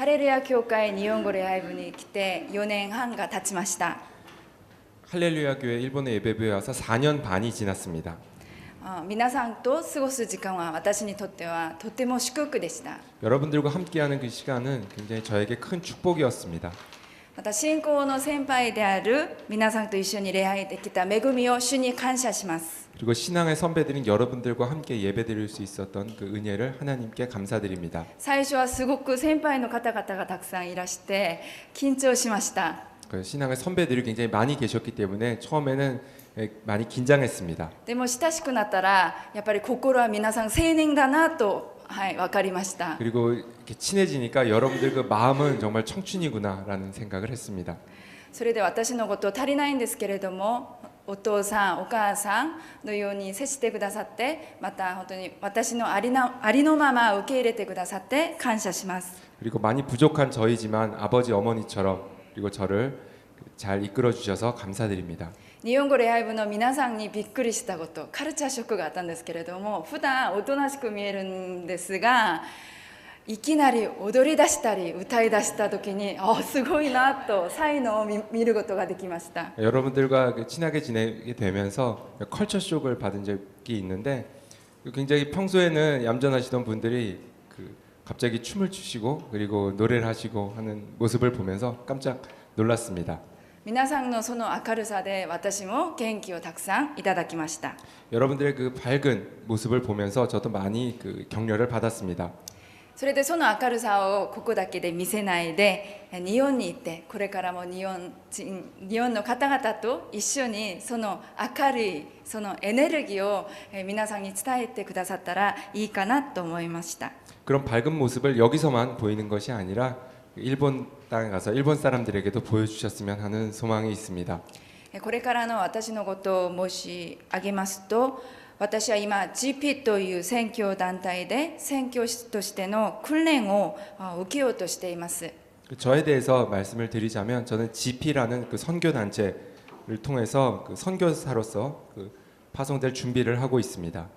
ハレルヤ教会日本語礼拝部に来て4年半が経ちました。 할렐루야 교회 일본의 예배부에 와서 4년 반이 지났습니다. 皆さんと過ごす時間は私にとってはとても祝福でした。 여러분들과 함께하는 그 시간은 굉장히 저에게 큰 축복이었습니다. また信仰の先輩である皆さんと一緒に礼拝できた恵みを主に感謝します。 그리고 신앙의 선배들인 여러분들과 함께 예배드릴 수 있었던 그 은혜를 하나님께 감사드립니다. 最初はすごく先輩の方々がたくさんいらして緊張しました。 그 신앙의 선배들이 굉장히 많이 계셨기 때문에 처음에는 많이 긴장했습니다. でも親しくなったらやっぱり心は皆さん青年だなと、分かりました。 그리고 이렇게 친해지니까 여러분들 그 마음은 정말 청춘이구나라는 생각을 했습니다. それで私のこと足りないんですけれども、お父さんお母さんのように接してくださって、また本当に私のありのまま受け入れてくださって感謝します。 그리고 많이 부족한 저희지만 아버지 어머니처럼 그리고 저를 잘 이끌어 주셔서 감사드립니다. 日本語礼拝部の皆さんにびっくりしたこと、カルチャーショックがあったんですけれども、普段おとなしく見えるんですが、いきなり踊り出したり歌い出した時にすごいなと才能を見ることができました。 여러분들과 친하게 지내게 되면서 컬처 쇼크를 받은 적이 있는데 굉장히 평소에는 얌전하시던 분들이 갑자기 춤을 추시고 그리고 노래를 하시고 하는 모습을 보면서 깜짝 놀랐습니다. 皆さんのその明るさで私も元気をたくさんいただきました。 여러분들의 그 밝은 모습을 보면서 저도 많이 격려를 받았습니다. それでその明るさをここだけで見せないで日本に行って、これからも日本の方々と一緒にその明るいそのエネルギーを皆さんに伝えてくださったらいいかなと思いました。 그런 밝은 모습을 여기서만 보이는 것이 아니라 일본 땅에 가서 일본 사람들에게도 보여주셨으면 하는 소망이 있습니다. これからの私のことを申し上げますと、私は今 GP という宣教団体で宣教師としての訓練を受けようとしています。 저에 대해서 말씀을 드리자면 저는 GP라는 그 선교 단체를 통해서 그 선교사로서 파송될 준비를 하고 있습니다.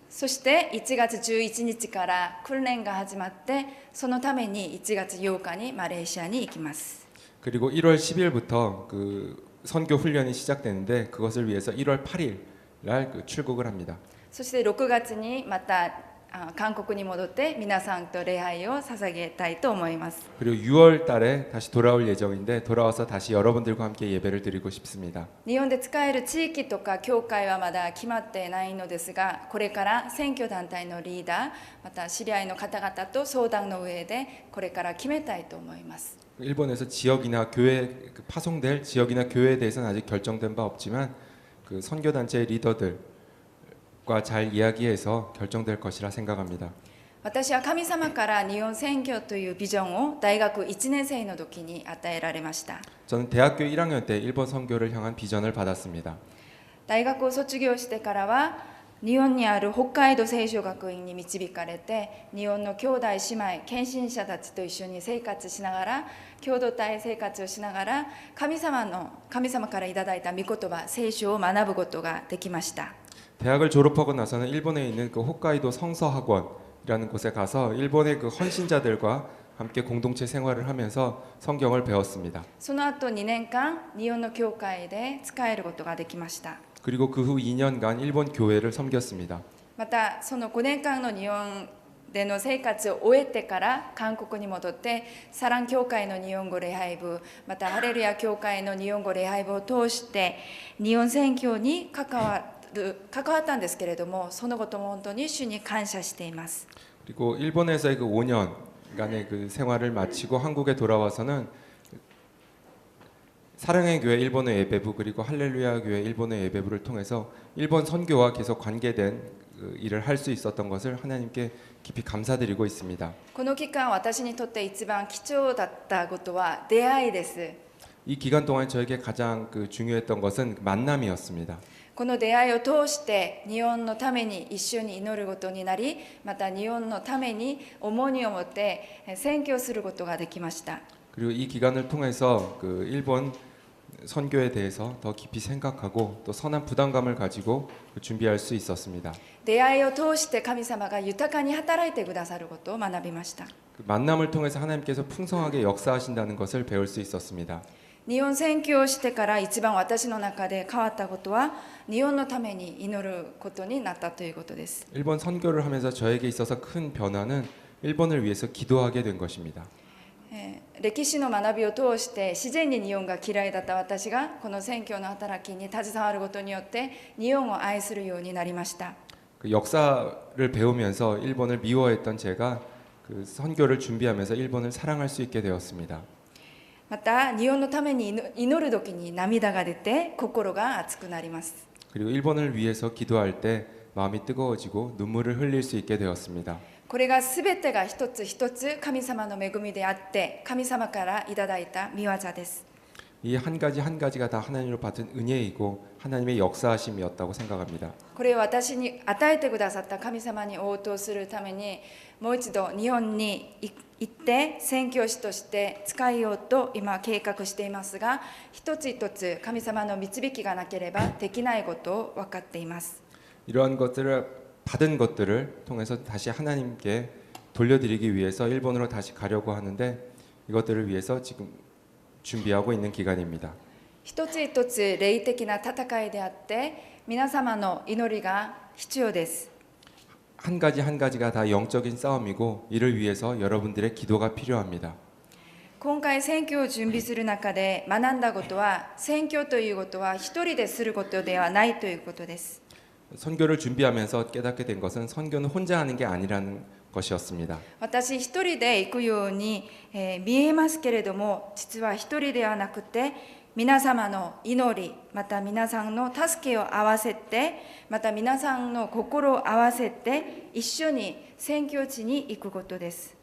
そして1月11日から訓練が始まって、そのために1月8日にマレーシアに行きます。 그리고 1월 10일부터 그 선교 훈련이 시작되는데 그것을 위해서 1월 8일 날 출국을 합니다. そして6月にまた韓国に戻って皆さんと礼拝を捧げたいと思います。 그리고 6월 달에 다시 돌아올 예정인데 돌아와서 다시 여러분들과 함께 예배를 드리고 싶습니다. 日本で使える地域とか教会はまだ決まってないのですが、これから選挙団体のリーダー、また知り合いの方々と相談の上でこれから決めたいと思います。 일본에서 지역이나 교회 파송될 지역이나 교회에 대해서는 아직 결정된 바 없지만 그 선교 단체의 리더들과 잘 이야기해서 결정될 것이라 생각합니다. 私は神様から日本選挙というビジョンを大学1年生の時に与えられました。 저는 대학교 1학년 때 일본 선교를 향한 비전을 받았습니다. 大学を卒業してからは日本にある北海道聖書学院に導かれて、日本の兄弟姉妹献身者たちと一緒に生活しながら、共同体生活をしながら神様からいただいた御言葉聖書を学ぶことができました。 대학을 졸업하고 나서는 일본에 있는 그 홋카이도 성서학원이라는 곳에 가서 일본의 그 헌신자들과 함께 공동체 생활을 하면서 성경을 배웠습니다. その後2年間日本の教会で使えることができました。 그리고 그 후 2년간 일본 교회를 섬겼습니다. またその5年間の日本での生活を終えてから韓国に戻って、サラン教会の日本語礼拝部、またハレルヤ教会の日本語礼拝部を通して日本宣教に関わったんですけれども、そのことも本当に主に感謝しています。 그리고 일본에서의 그 5년간의 그 생활을 마치고 한국에 돌아와서는 사랑의 교회 일본의 예배부 그리고 할렐루야 교회 일본의 예배부를 통해서 일본 선교와 계속 관계된 일을 할 수 있었던 것을 하나님께 깊이 감사드리고 있습니다. この期間私にとって一番貴重だったことは出会いです。 이 기간 동안 저에게 가장 중요했던 것은 만남이었습니다. この出会いを通して日本のために一緒に祈ることになり、また日本のために重荷を持って宣教することができました。 그리고 이 기간을 통해서 일본 선교에 대해서 더 깊이 생각하고 또 선한 부담감을 가지고 준비할 수 있었습니다. 出会いを通して神様が豊かに働いてくださることを学びました。그 만남을 통해서 하나님께서 풍성하게 역사하신다는 것을 배울 수 있었습니다. 日本宣教をしてから一番私の中で変わったことは日本のために祈ることになったということです。 일본 선교를 하면서 저에게 있어서 큰 변화는 일본을 위해서 기도하게 된 것입니다. 歴史の学びを通して自然に日本が嫌いだった私がこの宣教の働きに携わることによって日本を愛するようになりました。 그 역사를 배우면서 일본을 미워했던 제가 그 선교를 준비하면서 일본을 사랑할 수 있게 되었습니다. また日本のために祈る時に涙が出て心が熱くなります。 그리고 일본을 위해서 기도할 때 마음이 뜨거워지고 눈물을 흘릴 수 있게 되었습니다. これが全てが一つ一つ神様の恵みであって神様からいただいた御業です。 이 한 가지 한 가지가 다 하나님으로 받은 은혜이고 하나님의 역사하심이었다고 생각합니다. これを私に与えてくださった神様に応答するためにもう一度日本に行って宣教師として使いようと今計画していますが、一つ一つ神様の導きがなければできないことを分かっています。 이러한 것들을 받은 것들을 통해서 다시 하나님께 돌려드리기 위해서 일본으로 다시 가려고 하는데 이것들을 위해서 지금 준비하고 있는 기간입니다. 一つ一つ霊的な戦いであって皆様の祈りが必要です。 한 가지 한 가지가 다 영적인 싸움이고 이를 위해서 여러분들의 기도가 필요합니다. 今回選挙を準備する中で学んだことは選挙ということは一人ですることではないということです。 선교를 준비하면서 깨닫게 된 것은 선교는 혼자 하는 게 아니라는 것이었습니다. 私一人で行くように、見えますけれども実は一人ではなくて皆様の祈りまた皆さんの助けを合わせてまた皆さんの心を合わせて一緒に宣教地に行くことです。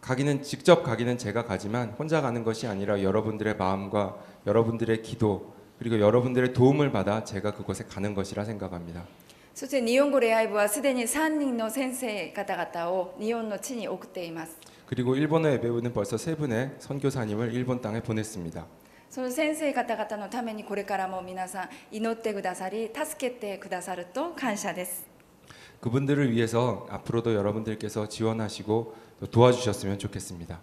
가기는 직접 가기는 제가 가지만 혼자 가는 것이 아니라 여러분들의 마음과 여러분들의 기도 그리고 여러분들의 도움을 받아 제가 그곳에 가는 것이라 생각합니다. そして日本語礼拝部はすでに3人の先生方々を日本の地に送っています。 그리고 일본어 예배부는 벌써 3분의 선교사님을 일본 땅에 보냈습니다. その先生方々のためにこれからも皆さん祈ってくださり助けてくださると感謝です。 그분들을 위해서 앞으로도 여러분들께서 지원하시고 또 도와주셨으면 좋겠습니다.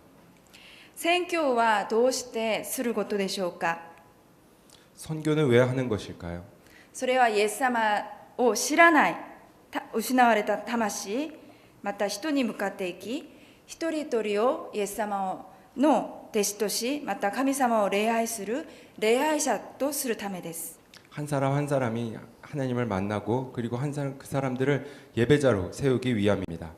宣教はどうしてすることでしょうか。 선교는 왜 하는 것일까요? それはイエス様を知らない失われた魂また人に向かっていき一人一人をイエス様の弟子としまた神様を礼拝する礼拝者とするためです。 한 사람 한 사람이 하나님을 만나고 그리고 그 사람들을 예배자로 세우기 위함입니다.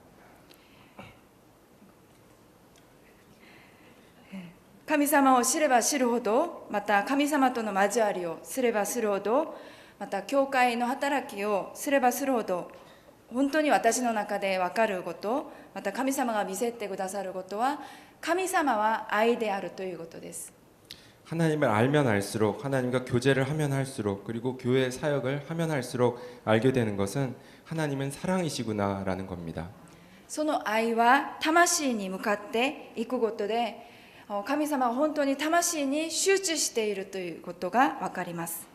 神様を知れば知るほどまた神様との交わりをすればするほどまた教会の働きをすればするほど本当に私の中で分かることまた神様が見せてくださることは神様は愛であるということです。 하나님을 알면 알수록 하나님과 교제를 하면 할수록 그리고 교회 사역을 하면 할수록 알게 되는 것은 하나님은 사랑이시구나라는 겁니다. その愛は魂に向かっていくことで神様は本当に魂に集中しているということが分かります。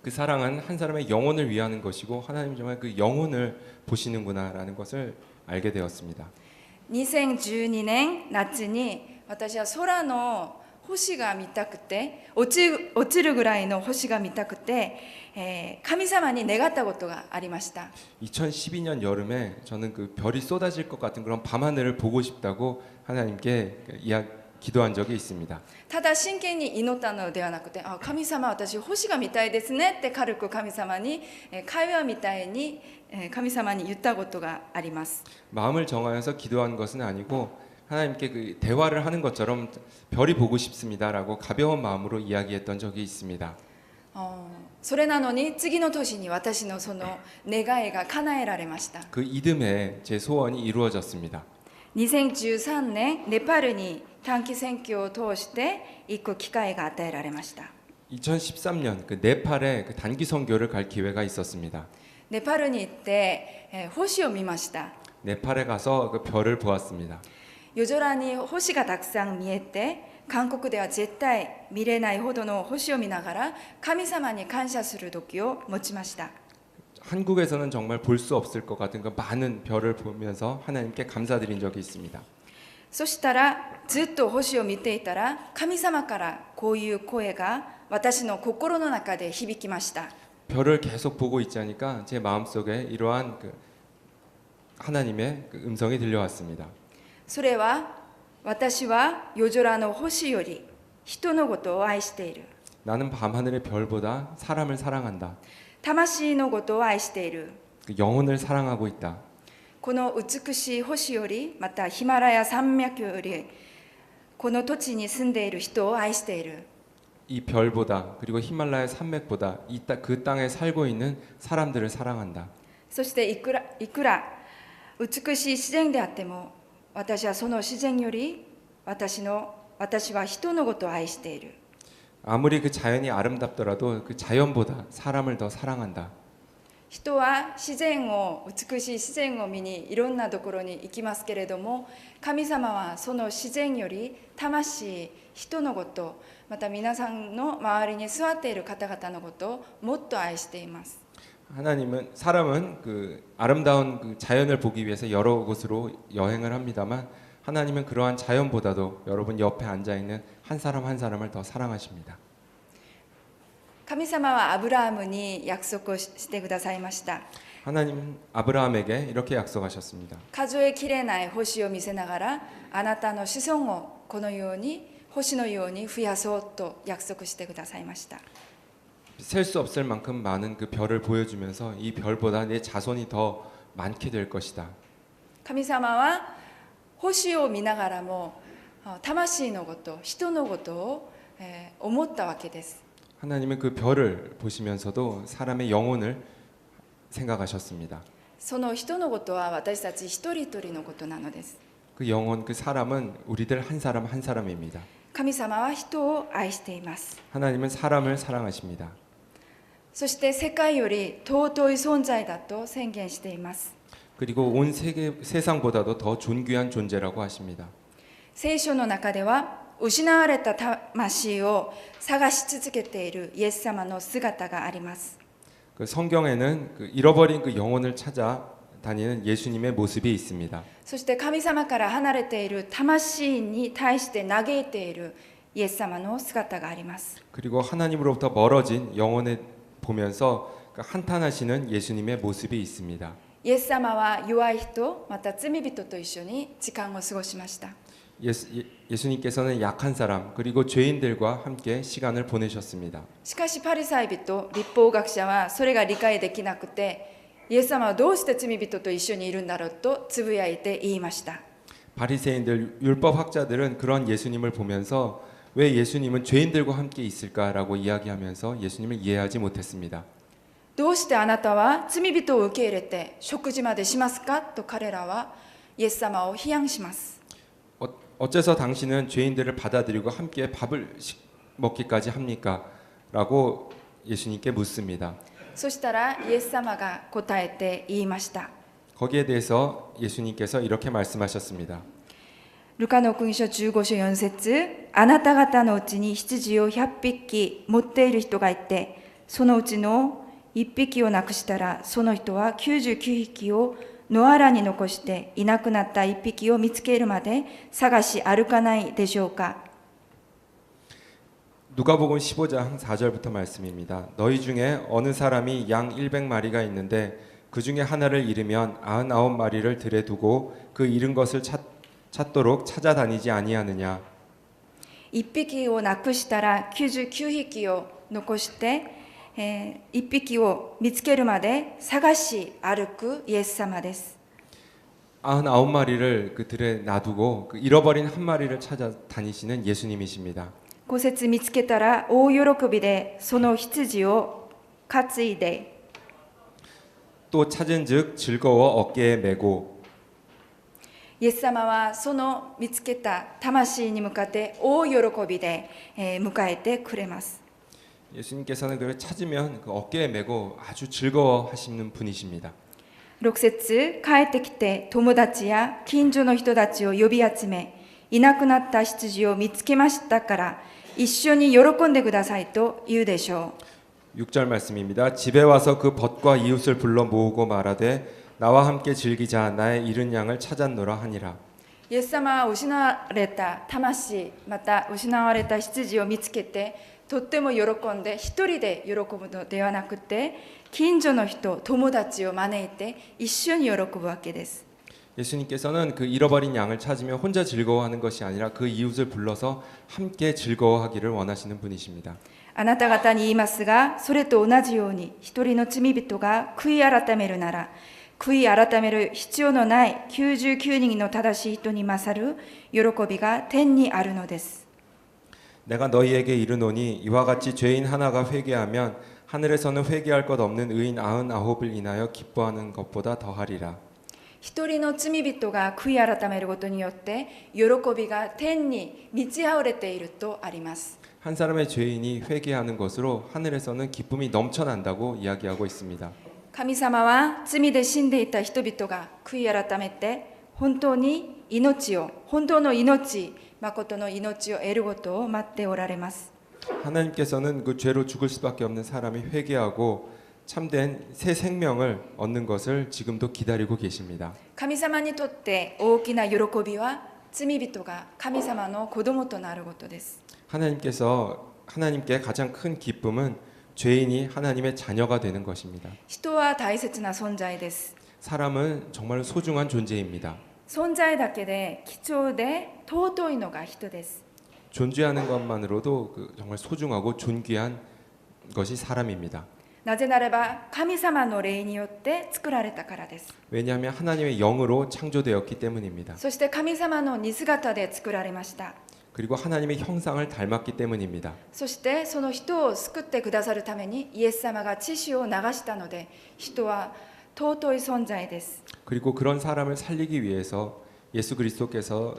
그 사랑은 한 사람의 영혼을 위하는 것이고 하나님 정말 그 영혼을 보시는구나라는 것을 알게 되었습니다. 2012年夏に私は空の星が見たくて落ちるぐらいの星が見たくて、神様に願ったことがありました。 2012년 여름에 저는 그 별이 쏟아질 것 같은 그런 밤하늘을 보고 싶다고 하나님께 기도한 적이 있습니다. ただ真剣に祈ったのではなくて神様私星が見たいですねって軽く神様に会話みたいに神様に言ったことがあります。 마음을 정하여서 기도한 것은 아니고 하나님께 그 대화를 하는 것처럼 별이 보고 싶습니다라고 가벼운 마음으로 이야기했던 적이 있습니다. それなのに次の年に私のその願いが叶えられました。 그 이듬해 제 소원이 이루어졌습니다. 2013年ネパールに短期選挙を通して行く機会が与えられました。 2013년 그 네팔에 그 단기 선교를 갈 기회가 있었습니다. ネパールに行って、星を見ました。 네팔에 가서 그 별을 보았습니다. 夜空に星がたくさん見えて韓国では絶対見れないほどの星を見ながら神様に感謝する時を持ちました。 한국에서는 정말 볼 수 없을 것 같은 그 많은 별을 보면서 하나님께 감사드린 적이 있습니다. そしたらずっと星を見ていたら、神様からこういう声が私の心の中で響きました。 별을 계속 보고 있자니까 제 마음속에 이러한 그 하나님의 그 음성이 들려왔습니다. それは、私は夜空の星より人のことを愛している。 나는 밤하늘의 별보다 사람을 사랑한다. 魂のことを愛している。 그 영혼을 사랑하고 있다. この美しい星より、またヒマラヤ山脈より、この土地に住んでいる人を愛している。 이 별보다 그리고 히말라야 산맥보다 그 땅에 살고 있는 사람들을 사랑한다. そしていくら美しい自然であっても、私はその自然より私は人のことを愛している。 아무리 그 자연이 아름답더라도 그 자연보다 사람을 더 사랑한다. 人は美しい自然を見にいろんなところに行きますけれども、神様はその自然より魂、人のこと、また皆さんの周りに座っている方々のことをもっと愛しています。 사람은 그 아름다운 그 자연을 보기 위해서 여러 곳으로 여행을 합니다만 하나님은 그러한 자연보다도 여러분 옆에 앉아 있는 한 사람 한 사람을 더 사랑하십니다. 神様はアブラハムに約束をしてくださいました。 하나님 아브라함에게 이렇게 약속하셨습니다. 数えきれない星を見せながら、あなたの子孫をこのように星のように増やそうと約束してくださいました。 셀 수 없을 만큼 많은 그 별을 보여주면서 이 별보다 내 자손이 더 많게 될 것이다. 神様は星を見ながらも魂のこと、人のことを思ったわけです。 하나님은 그 별을 보시면서도 사람의 영혼을 생각하셨습니다. その人のことは私たち一人一人のことなのです。 그 영혼, 그 사람은 우리들 한 사람 한 사람입니다. 神様は人を愛しています。 하나님은 사람을 사랑하십니다. そして世界より尊い存在だと宣言しています。 그리고 온 세상보다도 더 존귀한 존재라고 하십니다. 聖書の中では失われた魂を探し続けているイエス様の姿があります。 그 성경에는 그 잃어버린 그 영혼을 찾아 다니는 예수님의 모습이 있습니다. そして神様から離れている魂に対して嘆いているイエス様の姿があります。 그리고 하나님으로부터 멀어진 영혼을 보면서 그 한탄하시는 예수님의 모습이 있습니다. イエス様は弱い人、また罪人と一緒に時間を過ごしました。 예수님께서는 약한 사람 그리고 죄인들과 함께 시간을 보내셨습니다. しかしパリサイ人、律法学者はそれが理解できなくて、イエス様はどうして罪人と一緒にいるんだろうとつぶやいて言いました。 바리새인들 율법학자들은 그런 예수님을 보면서 왜 예수님은 죄인들과 함께 있을까라고 이야기하면서 예수님을 이해하지 못했습니다. どうしてあなたは罪人を受け入れて食事までしますかと彼らはイエス様を批判します。 어째서 당신은 죄인들을 받아들이고 함께 밥을 먹기까지 합니까? 라고 예수님께 묻습니다. そしたらイエス様が答えて言いました。 거기에 대해서 예수님께서 이렇게 말씀하셨습니다. ルカの福音書15章4節、あなた方のうちに羊を100匹持っている人がいて、そのうちの1匹をなくしたら、その人は99匹を野原に残していなくなった1匹を見つけるまで探し歩かないでしょうか。 누가복음 15장 4절부터 말씀입니다. 너희 중에 어느 사람이 양 100마리가 있는데 그 중에 하나를 잃으면 99마리를 들에 두고 그 잃은 것을 찾도록 찾아다니지 아니하느냐. 1匹をなくしたら99匹を残して、1匹を見つけるまで探し歩くイエス様です。 99마리를 그 들에 놔두고 그 잃어버린 한 마리를 찾아다니시는 예수님이십니다. 5節見つけたら大喜びでその羊を担いで 또 찾은즉 즐거워 어깨에 메고 イエス様はその見つけた魂に向かって大喜びで迎えてくれます。 예수님께서는 그를 찾으면 그 어깨에 메고 아주 즐거워하시는 분이십니다. 6節帰ってきて友達や近所の人たちを呼び集め、いなくなった羊を見つけましたから一緒に喜んでくださいと言うでしょう。 6절 말씀입니다. 집에 와서 그 벗과 이웃을 불러 모으고 말하되 나와 함께 즐기자 나의 잃은 양을 찾았노라 하니라. イエス様は失われた魂、また失われた羊を見つけて、とっても喜んで、一人で喜ぶのではなくて、近所の人、友達を招いて一緒に喜ぶわけです。 예수님께서는 그 잃어버린 양을 찾으며 혼자 즐거워하는 것이 아니라 그 이웃을 불러서 함께 즐거워하기를 원하시는 분이십니다. あなた方に言いますが、それと同じように、一人の罪人が悔い改めるなら、悔い改める必要のない99人の正しい人に勝る喜びが天にあるのです。 내가 너희에게 이르노니 이와 같이 죄인 하나가 회개하면 하늘에서는 회개할 것 없는 의인 99을 인하여 기뻐하는 것보다 더하리라. 一人の罪人が悔い改めることによって喜びが天に満ち溢れているとあります。 한 사람의 죄인이 회개하는 것으로 하늘에서는 기쁨이 넘쳐난다고 이야기하고 있습니다. 神様は罪で死んでいた人々が悔い改めて本当に命を、本当の命、誠の命を得ることを待っておられます。 하나님께서는 그 죄로 죽을 수밖에 없는 사람이 회개하고 참된 새 생명을 얻는 것을 지금도 기다리고 계십니다. 神様にとって大きな喜びは罪人が神様の子供となることです。 하나님께 가장 큰 기쁨은 죄인이 하나님의 자녀가 되는 것입니다. 人は大切な存在です。 사람은 정말 소중한 존재입니다. 存在だけで貴重で尊いのが人です。 존재하는 것만으로도 정말 소중하고 존귀한 것이 사람입니다. なぜならば神様の霊によって作られたからです。 왜냐하면 하나님의 영으로 창조되었기 때문입니다. そして神様の似姿で作られました。 그리고 하나님의 형상을 닮았기 때문입니다. そしてその人を救ってくださるためにイエス様が血潮を流したので、人は尊い存在です。 그리고 그런 사람을 살리기 위해서 예수 그리스도께서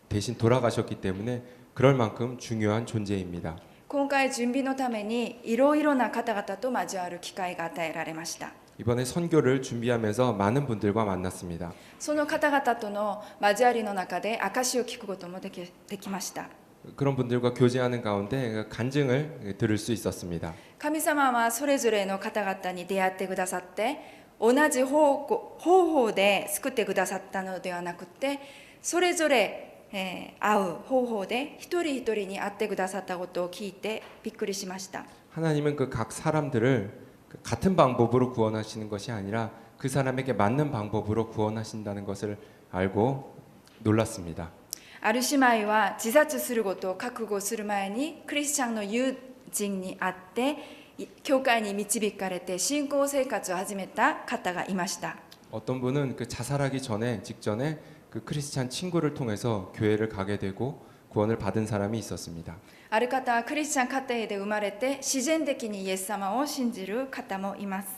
대신 돌아가셨기 때문에 그럴 만큼 중요한 존재입니다. 今回準備のためにいろいろな方々と交わる機会が与えられました。 이번에 선교를 준비하면서 많은 분들과 만났습니다. その方々との交わりの中で証を聞くこともできました。 그런 분들과 교제하는 가운데 간증을 들을 수 있었습니다. 神様はそれぞれの方々に出会ってくださって、同じ方法で救ってくださったのではなくて、それぞれ会う方法で一人一人に会ってくださったことを聞いてびっくりしました。 하나님은 그 각 사람들을 같은 방법으로 구원하시는 것이 아니라 그 사람에게 맞는 방법으로 구원하신다는 것을 알고 놀랐습니다. ある姉妹は自殺することを覚悟する前にクリスチャンの友人に会って教会に導かれて信仰生活を始めた方がいました。 어떤 분은 그 자살하기 직전에 그 크리스찬 친구를 통해서 교회를 가게 되고 구원을 받은 사람이 있었습니다. ある方はクリスチャン家庭で生まれて自然的にイエス様を信じる方もいます。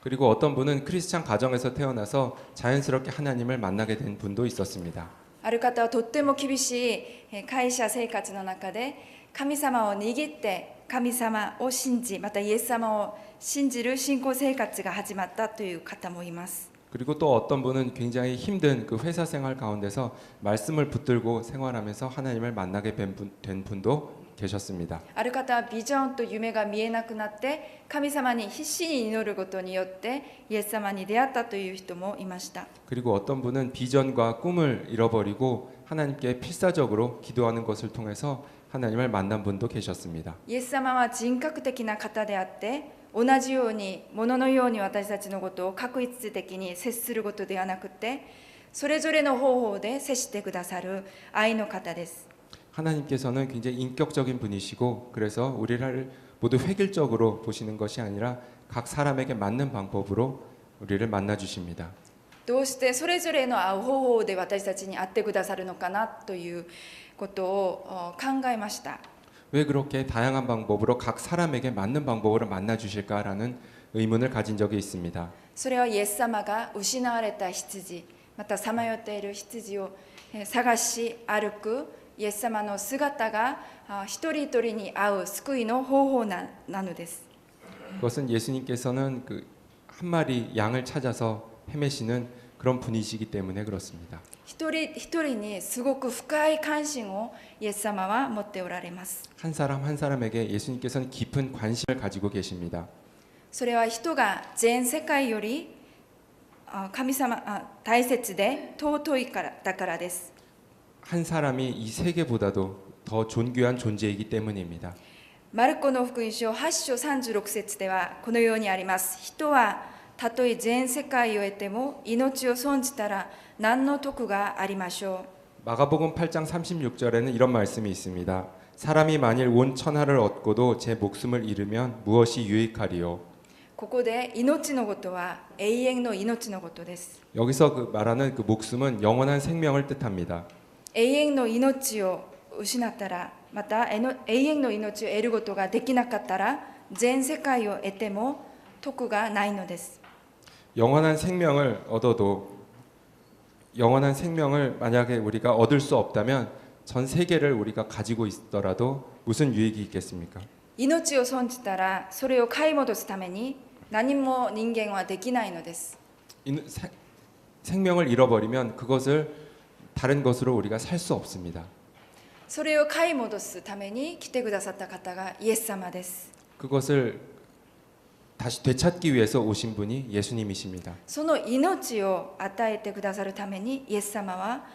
그리고 어떤 분은 크리스찬 가정에서 태어나서 자연스럽게 하나님을 만나게 된 분도 있었습니다. ある方はとっても厳しい会社生活の中で神様を握って神様を信じ、またイエス様を信じる信仰生活が始まったという方もいます。 그리고 또 어떤 분은 굉장히 힘든 그 회사 생활 가운데서 말씀을 붙들고 생활하면서 하나님을 만나게 된 분도 계셨습니다. ある方はビジョンと夢が見えなくなって神様に必死に祈ることによってイエス様に出会ったという人もいました。 그리고 어떤 분은 비전과 꿈을 잃어버리고 하나님께 필사적으로 기도하는 것을 통해서 하나님을 만난 분도 계셨습니다. イエス様は人格的な方であって同じように物のように私たちのことを確一的に接することではなくてそれぞれの方法で接してくださる愛の方です。 하나님께서는 굉장히 인격적인 분이시고 그래서 우리를 모두 획일적으로 보시는 것이 아니라 각 사람에게 맞는 방법으로 우리를 만나 주십니다. どうしてそれぞれの会う方法で私たちに会ってくださるのかなということを考えました。 왜 그렇게 다양한 방법으로 각 사람에게 맞는 방법으로 만나 주실까라는 의문을 가진 적이 있습니다. それはイエス様が失われた羊、またさまよっている羊を探し歩くイエス様の姿が一人一人に会う救いの方法なのです。 그것은 예수님께서는 그 한 마리 양을 찾아서 헤매시는 그런 분이시기 때문에 그렇습니다. 一人一人にすごく深い関心をイエス様は持っておられます。 한 사람 한 사람에게 예수님께서는 깊은 관심을 가지고 계십니다. それは人が全世界より神様大切で尊いからだからです。한 사람이 이 세계보다도 더 존귀한 존재이기 때문입니다. マルコの福音書8章36節ではこのようにあります。人はたとえ全世界を得ても命を損じたら何の得がありましょう。 마가복음 8장 36절에는 이런 말씀이 있습니다. 사람이 만일 온 천하를 얻고도 제 목숨을 잃으면 무엇이 유익하리요? ここで命のことは永遠の命のことです。 여기서 그 말하는 그 목숨은 영원한 생명을 뜻합니다. 永遠の命を失ったら、また永遠の命を得ることができなかったら、全世界を得ても得がないのです。 영원한 생명을 얻어도 영원한 생명을 만약에 우리가 얻을 수 없다면 전 세계를 우리가 가지고 있더라도 무슨 유익이 있겠습니까? 命を損じたら、それを買い戻すために何も人間はできないのです。 생명을 잃어버리면 그것을 다른 것으로 우리가 살 수 없습니다. それを買い戻すために来てくださった方がイエス様です。 그것을 다시 되찾기 위해서 오신 분이 예수님이십니다. その命を与えてくださるためにイエス様は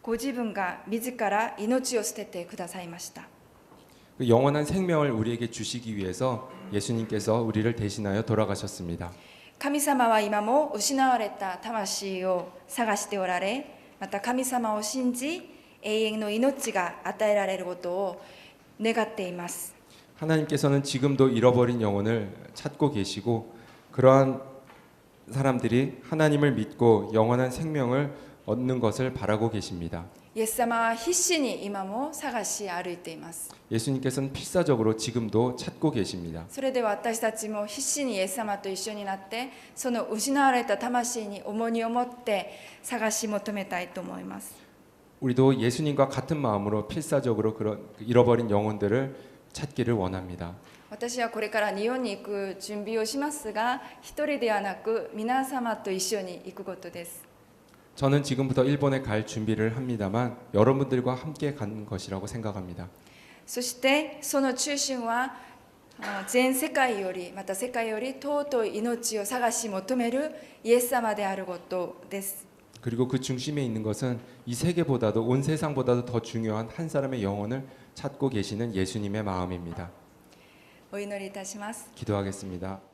ご自分が自ら命を捨ててくださいました。 그 영원한 생명을 우리에게 주시기 위해서 예수님께서 우리를 대신하여 돌아가셨습니다. 神様は今も失われた魂を探しておられ、また神様を信じ永遠の命が与えられることを願っています。 하나님께서는 지금도 잃어버린 영혼을 찾고 계시고 그러한 사람들이 하나님을 믿고 영원한 생명을 얻는 것을 바라고 계십니다. イエス様は必死に今も探し歩いています。 예수님께서는 필사적으로 지금도 찾고 계십니다. それでは私たちも必死にイエス様と一緒になって、その失われた魂に重荷を持って探し求めたいと思います。 우리도 예수님과 같은 마음으로 필사적으로 그런 잃어버린 영혼들을 찾기를 원합니다. 私はこれから日本に行く準備をしますが、一人ではなく皆様と一緒に行くことです。 저는 지금부터 일본에 갈 준비를 합니다만 여러분들과 함께 가는 것이라고 생각합니다. そしてその中心は全世界よりまた世界より尊い命を探し求めるイエス様であることです。 그리고 그 중심에 있는 것은 이 세계보다도 온 세상보다도 더 중요한 한 사람의 영혼을 찾고 계시는 예수님의 마음입니다. お祈りいたします。 기도하겠습니다.